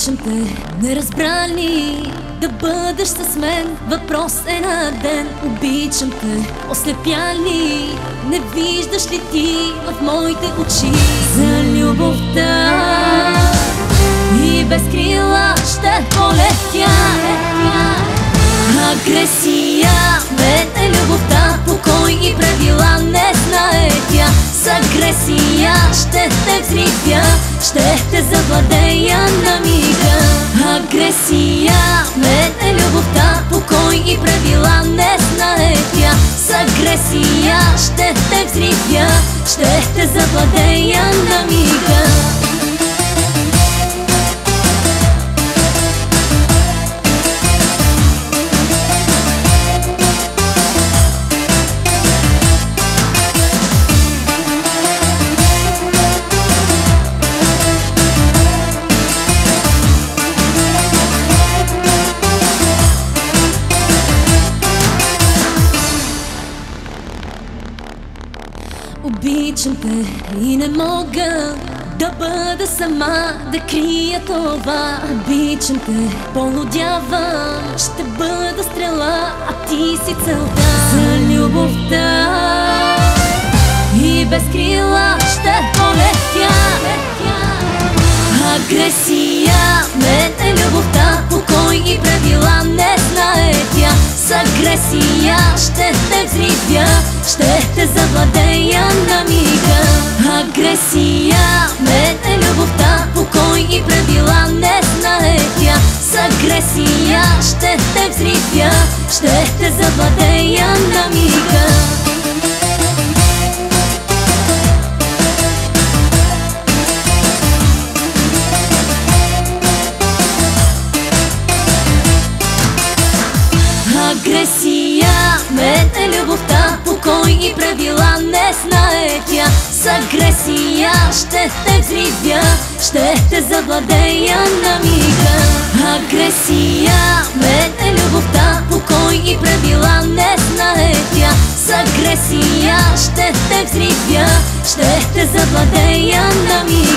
Обичам те, не разбра ли да бъдеш с мен? Въпрос е на ден. Обичам те, ослепя ли? Не виждаш ли ти в моите очи за любовта? И без крила ще полетя. Агресия, мен е любовта, покой и правила не знае тя. С агресия ще те взривя, ще те завладея на мига. Агресия, мен е любовта, покой и правила не знае тя. С агресия ще те взривя, ще те завладея на мига. Обичам те и не мога да бъда сама, да крия това. Обичам те, полудявам, ще бъда стрела, а ти си целта. За любовта и без крила ще полетя. Агресия, мен е любовта, покой и правила не знае тя. С агресия ще те взривя, ще те завладея на мига. Агресия, мен е любовта, покой и правила не знае тя. С агресия ще те взривя, ще те завладея на мига. Агресия, мен е любовта, покой и правила не знае тя. С агресия ще те взривя, ще те завладея на мига. Агресия, мен е любовта, покой и правила не знае тя. С агресия ще те взривя, ще те завладея на мига.